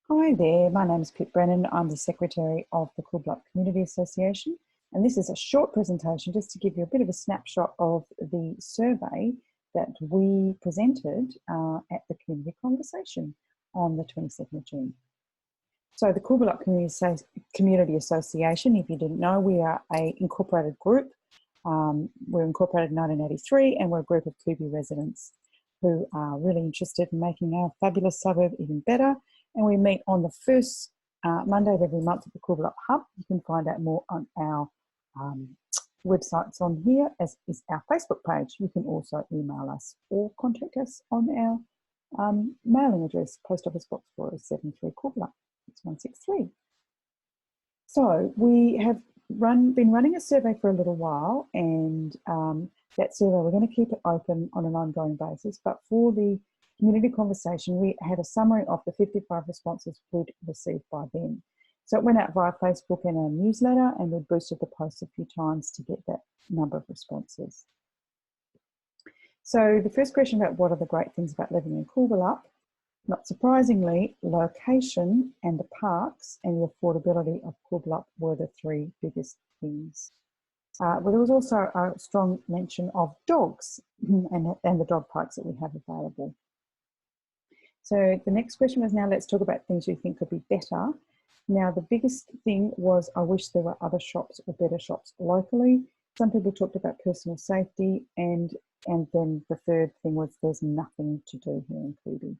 Hi there, my name is Pip Brennan. I'm the Secretary of the Cooby Community Association, and this is a short presentation just to give you a bit of a snapshot of the survey that we presented at the Community Conversation on the 22nd of June. So the Cooby Community Association, if you didn't know, we are an incorporated group. We're incorporated in 1983 and we're a group of Cooby residents who are really interested in making our fabulous suburb even better. And we meet on the first Monday of every month at the Cooby Hub. You can find out more on our websites on here, as is our Facebook page. You can also email us or contact us on our mailing address, Post Office Box 4073 Cooby 6163. So we have been running a survey for a little while, and that survey, we're going to keep it open on an ongoing basis, but for the community conversation, we had a summary of the 55 responses we'd received by then. So it went out via Facebook and a newsletter, and we boosted the posts a few times to get that number of responses. So the first question about what are the great things about living in Cooby, not surprisingly, location and the parks and the affordability of Cooby were the three biggest things. Well, there was also a strong mention of dogs and the dog parks that we have available. So the next question was, now let's talk about things you think could be better. Now, the biggest thing was, I wish there were other shops or better shops locally. Some people talked about personal safety, and then the third thing was, there's nothing to do here in Cooby.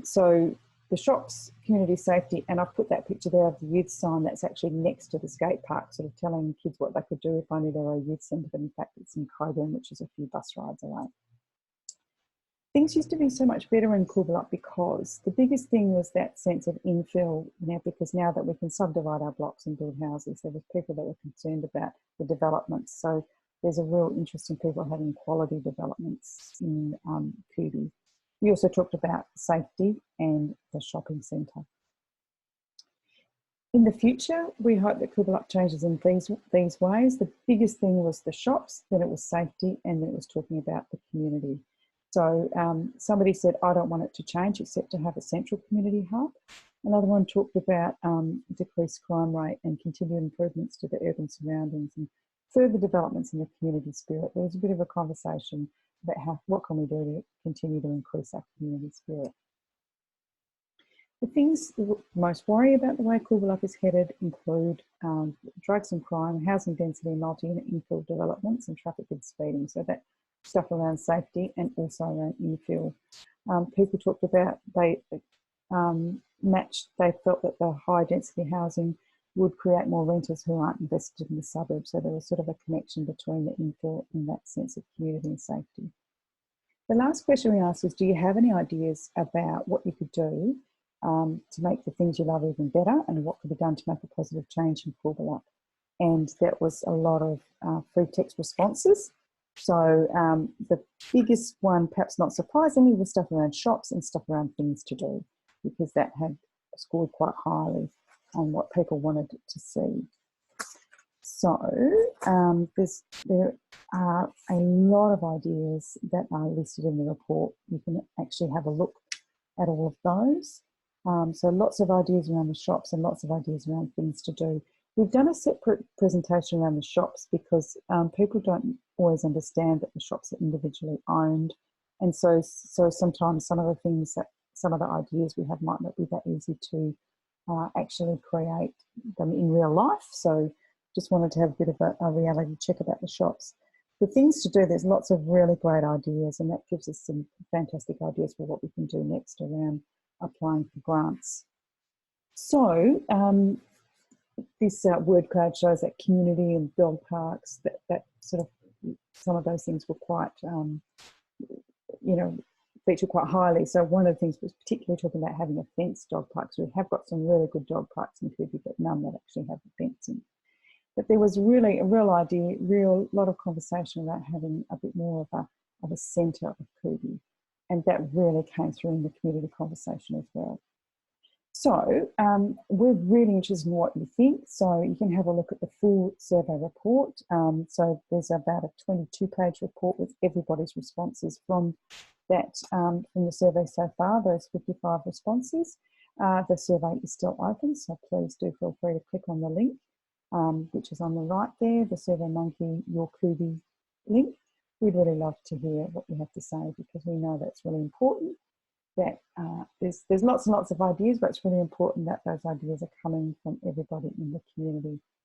So the shops, community safety, and I've put that picture there of the youth sign that's actually next to the skate park, sort of telling kids what they could do if only there were a youth centre, but in fact it's in Coburn, which is a few bus rides away. Things used to be so much better in Cooby because the biggest thing was that sense of infill now, because now that we can subdivide our blocks and build houses, there was people that were concerned about the developments. So there's a real interest in people having quality developments in Cooby. We also talked about safety and the shopping centre. In the future, we hope that Cooby changes in these ways. The biggest thing was the shops, then it was safety, and then it was talking about the community. So somebody said, I don't want it to change except to have a central community hub. Another one talked about decreased crime rate and continued improvements to the urban surroundings and further developments in the community spirit. There was a bit of a conversation about what can we do to continue to increase our community spirit. The things that most worry about the way Cooby is headed include drugs and crime, housing density, multi-unit infill developments, and traffic and speeding. So that stuff around safety and also around infill. People talked about they felt that the high density housing would create more renters who aren't invested in the suburbs. So there was sort of a connection between the infill and that sense of community and safety. The last question we asked was, do you have any ideas about what you could do to make the things you love even better, and what could be done to make a positive change in Cooby? And that was a lot of free text responses. So the biggest one, perhaps not surprisingly, was stuff around shops and stuff around things to do, because that had scored quite highly on what people wanted to see. So there are a lot of ideas that are listed in the report. You can actually have a look at all of those. So lots of ideas around the shops and lots of ideas around things to do. We've done a separate presentation around the shops because people don't always understand that the shops are individually owned. And so sometimes some of the ideas we have might not be that easy to actually create them in real life. So just wanted to have a bit of a reality check about the shops. The things to do, there's lots of really great ideas, and that gives us some fantastic ideas for what we can do next around applying for grants. So this word cloud shows that community and dog parks, that sort of, some of those things were quite, featured quite highly. So one of the things was particularly talking about having a fenced dog parks. We have got some really good dog parks in Cooby, but none that actually have a fencing. But there was really a real idea, lot of conversation about having a bit more of a centre of Cooby, and that really came through in the community conversation as well. So we're really interested in what you think. So you can have a look at the full survey report. So there's about a 22-page report with everybody's responses from that from the survey so far, those 55 responses. The survey is still open, so please do feel free to click on the link, which is on the right there, the SurveyMonkey Your Cooby link. We'd really love to hear what you have to say, because we know that's really important. That there's lots and lots of ideas, but it's really important that those ideas are coming from everybody in the community.